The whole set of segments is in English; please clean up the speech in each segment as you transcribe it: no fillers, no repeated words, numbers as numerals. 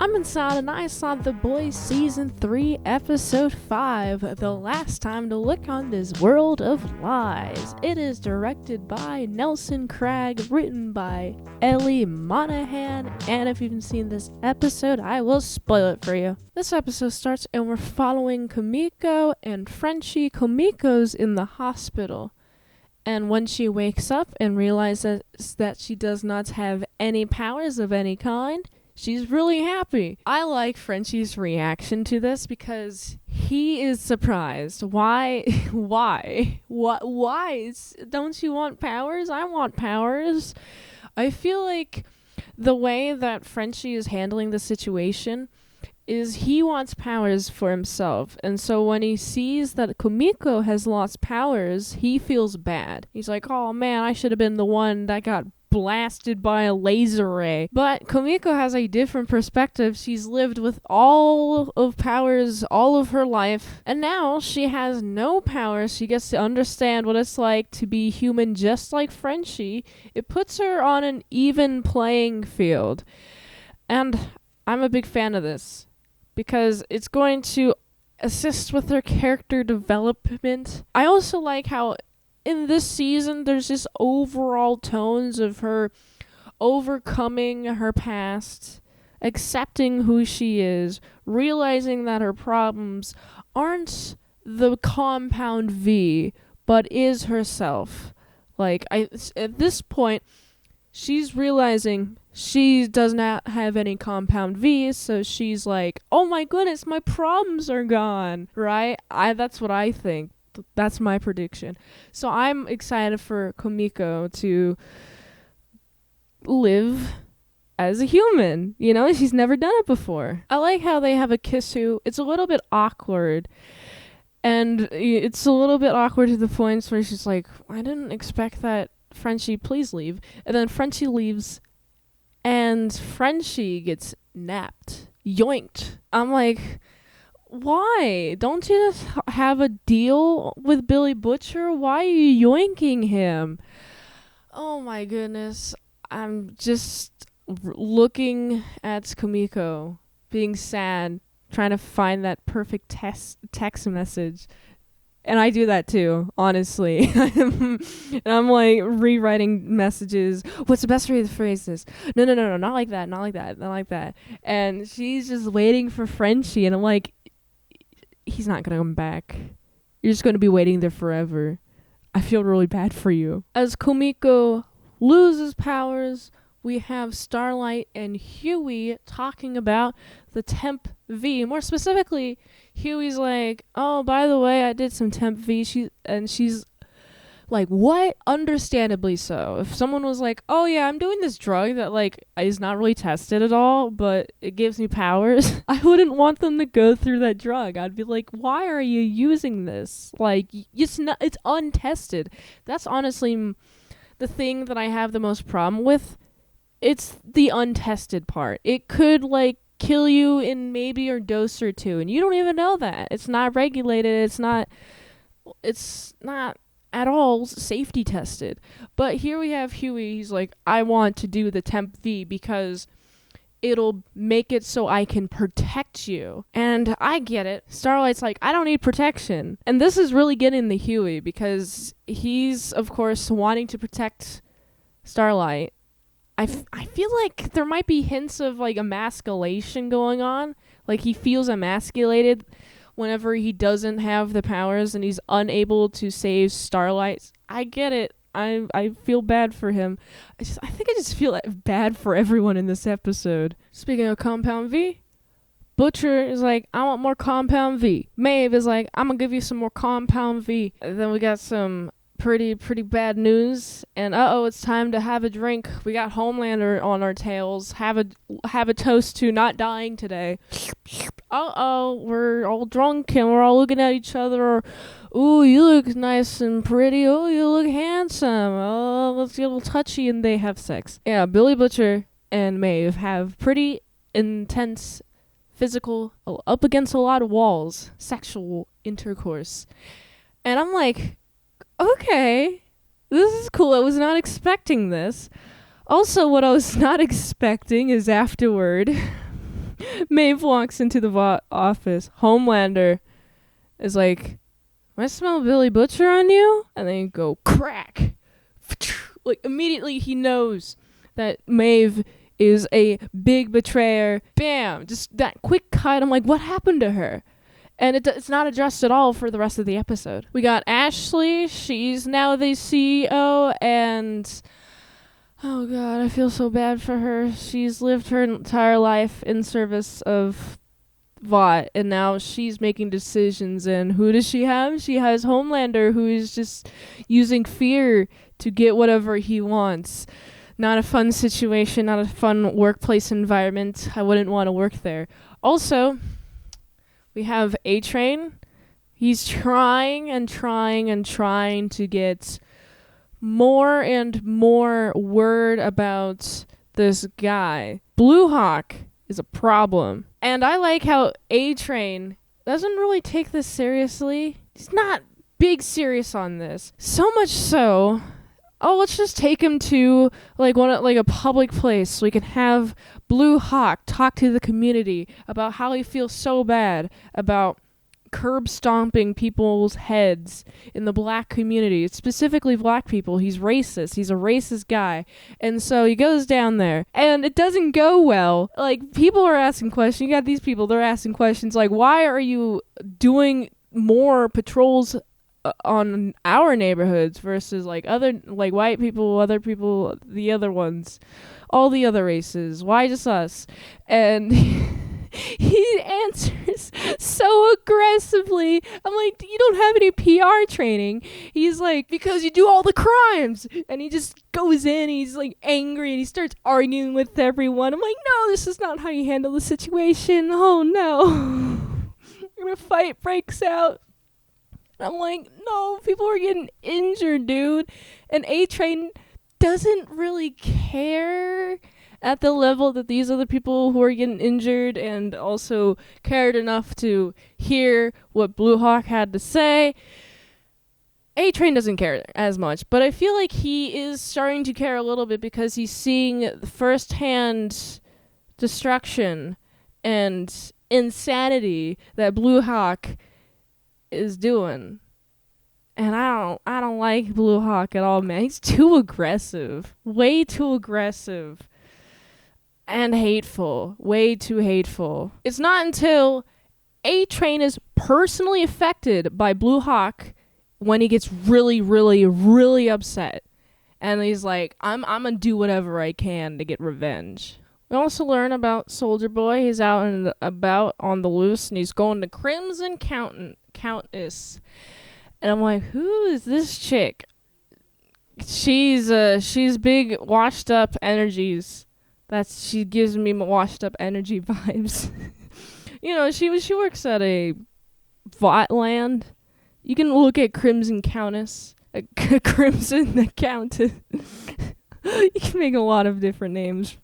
I'm Inside and I saw The Boys Season 3 Episode 5, The Last Time to Look on This World of Lies. It is directed by Nelson Craig, written by Ellie Monahan, and if you haven't seen this episode, I will spoil it for you. This episode starts and we're following Kimiko and Frenchie. Kimiko's in the hospital, and when she wakes up and realizes that she does not have any powers of any kind, she's really happy. I like Frenchie's reaction to this because he is surprised. Why? Why? Why? Don't you want powers? I want powers. I feel like the way that Frenchie is handling the situation is he wants powers for himself. And so when he sees that Kimiko has lost powers, he feels bad. He's like, oh man, I should have been the one that got blasted by a laser ray. But Kimiko has a different perspective. She's lived with all of powers all of her life, and now she has no powers. She gets to understand what it's like to be human just like Frenchie. It puts her on an even playing field. And I'm a big fan of this because it's going to assist with her character development. I also like how in this season, there's just overall tones of her overcoming her past, accepting who she is, realizing that her problems aren't the compound V, but is herself. Like, at this point, she's realizing she does not have any compound V, so she's like, oh my goodness, my problems are gone, right? That's what I think. That's my prediction. So I'm excited for Kimiko to live as a human. You know, she's never done it before. I like how they have a kiss-who. It's a little bit awkward. And it's a little bit awkward to the point where she's like, I didn't expect that. Frenchie, please leave. And then Frenchie leaves. And Frenchie gets napped. Yoinked. I'm like, why? Don't you just have a deal with Billy Butcher? Why are you yoinking him? Oh my goodness. I'm just looking at Kimiko, being sad, trying to find that perfect text message. And I do that too, honestly. And I'm like rewriting messages. What's the best way to phrase this? No, not like that, not like that, not like that. And she's just waiting for Frenchie, and I'm like, he's not going to come back. You're just going to be waiting there forever. I feel really bad for you. As Kimiko loses powers, we have Starlight and Hughie talking about the Temp V. More specifically, Hughie's like, oh, by the way, I did some Temp V. She's like, what? Understandably so. If someone was like, oh yeah, I'm doing this drug that like is not really tested at all, but it gives me powers, I wouldn't want them to go through that drug. I'd be like, why are you using this? Like, it's untested. That's honestly the thing that I have the most problem with. It's the untested part. It could like kill you in maybe your dose or two, and you don't even know that. It's not regulated. It's not at all safety tested. But here we have Hughie. He's like, I want to do the Temp V because it'll make it so I can protect you. And I get it. Starlight's like, I don't need protection. And this is really getting the Hughie because he's, of course, wanting to protect Starlight. I feel like there might be hints of like emasculation going on. Like he feels emasculated whenever he doesn't have the powers and he's unable to save Starlight. I get it. I feel bad for him. I think I just feel bad for everyone in this episode. Speaking of Compound V, Butcher is like, I want more Compound V. Maeve is like, I'm gonna give you some more Compound V. And then we got some pretty bad news, and it's time to have a drink. We got Homelander on our tails. Have a toast to not dying today. We're all drunk and we're all looking at each other. Ooh, you look nice and pretty. Oh, you look handsome. Oh, let's get a little touchy, and they have sex. Yeah, Billy Butcher and Maeve have pretty intense physical, up against a lot of walls, sexual intercourse. And I'm like, okay, this is cool. I was not expecting this. Also, what I was not expecting is afterward, Maeve walks into the Vaught office. Homelander is like, I smell Billy Butcher on you? And then you go, crack. Like, immediately he knows that Maeve is a big betrayer. Bam! Just that quick cut. I'm like, what happened to her? And it's not addressed at all for the rest of the episode. We got Ashley. She's now the CEO, and oh god, I feel so bad for her. She's lived her entire life in service of Vaught, and now she's making decisions. And who does she have? She has Homelander, who is just using fear to get whatever he wants. Not a fun situation, not a fun workplace environment. I wouldn't want to work there. Also, we have A-Train. He's trying and trying and trying to get more and more word about this guy. Blue Hawk is a problem. And I like how A-Train doesn't really take this seriously. He's not big serious on this. So much so, let's just take him to a public place so we can have Blue Hawk talk to the community about how he feels so bad about curb stomping people's heads in the black community, specifically black people. He's racist. He's a racist guy. And so he goes down there, and it doesn't go well. Like, people are asking questions. You got these people, they're asking questions like, why are you doing more patrols on our neighborhoods versus other white people, other people, the other ones, all the other races? Why just us? And he answers so aggressively. I'm like, you don't have any PR training. He's like, because you do all the crimes. And he just goes in, he's angry, and he starts arguing with everyone. I'm like, no, this is not how you handle the situation. Oh no. A fight breaks out. I'm like, no, people are getting injured, dude. And A-Train doesn't really care at the level that these other people who are getting injured, and also cared enough to hear what Blue Hawk had to say. A-Train doesn't care as much, but I feel like he is starting to care a little bit because he's seeing firsthand destruction and insanity that Blue Hawk is doing. And I don't like Blue Hawk at all, man. He's too aggressive. Way too aggressive. And hateful. Way too hateful. It's not until A-Train is personally affected by Blue Hawk when he gets really, really, really upset. And he's like, I'm gonna do whatever I can to get revenge. We also learn about Soldier Boy. He's out and about on the loose, and he's going to Crimson Countess. And I'm like, who is this chick? She's big, washed up energies. She gives me washed up energy vibes. You know, she works at a Vaught land. You can look at Crimson Countess, Crimson Accountant. You can make a lot of different names.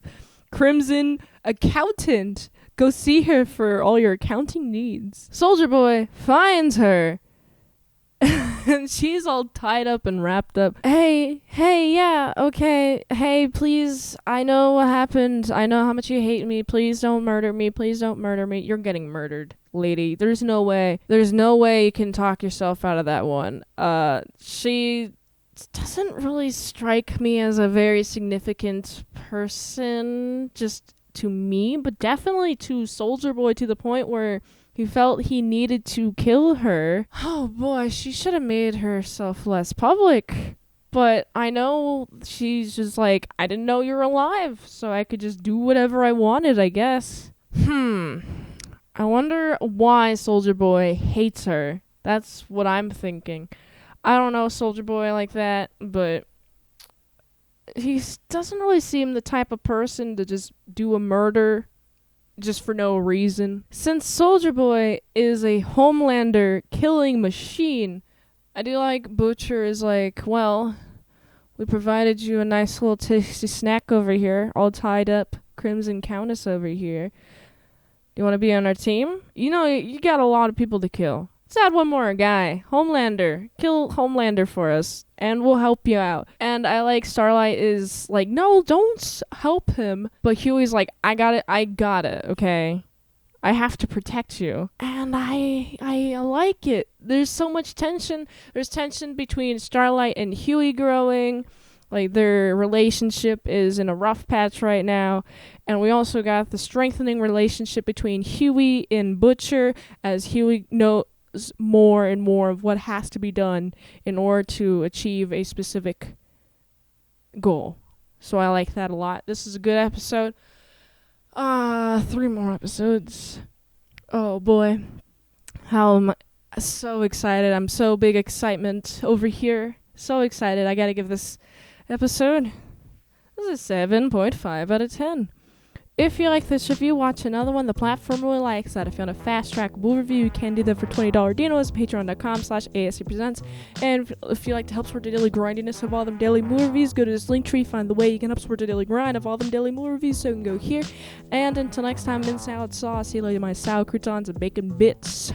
Crimson Accountant. Go see her for all your accounting needs. Soldier Boy finds her. And she's all tied up and wrapped up. Hey, yeah, okay. Hey, please, I know what happened. I know how much you hate me. Please don't murder me. Please don't murder me. You're getting murdered, lady. There's no way you can talk yourself out of that one. She doesn't really strike me as a very significant person, just to me, but definitely to Soldier Boy, to the point where he felt he needed to kill her. Oh boy, she should have made herself less public. But I know she's just like, I didn't know you were alive, so I could just do whatever I wanted, I guess. I wonder why Soldier Boy hates her. That's what I'm thinking. I don't know Soldier Boy like that, but he doesn't really seem the type of person to just do a murder just for no reason. Since Soldier Boy is a Homelander killing machine, I do like Butcher is like, well, we provided you a nice little tasty snack over here, all tied up, Crimson Countess over here. Do you want to be on our team? You know, you got a lot of people to kill. Let's add one more guy. Homelander. Kill Homelander for us, and we'll help you out. And I like Starlight is like, no, don't help him. But Huey's like, I got it, okay? I have to protect you. And I like it. There's so much tension. There's tension between Starlight and Hughie growing. Like, their relationship is in a rough patch right now. And we also got the strengthening relationship between Hughie and Butcher, as Hughie knows more and more of what has to be done in order to achieve a specific goal. So I like that a lot. This is a good episode. 3 more episodes. Oh boy. How am I so excited. I'm so big excitement over here. So excited. I gotta give this episode, this is a 7.5 out of 10. If you like this review, watch another one. The platform really likes that. If you want a fast track movie review, you can do that for $20 Dinos, patreon.com/ASEPresents. And if you like to help support the daily grindiness of all them daily movie reviews, go to this link tree, find the way you can help support the daily grind of all them daily movie reviews, so you can go here. And until next time, mint salad sauce, see you later, my sour croutons and bacon bits.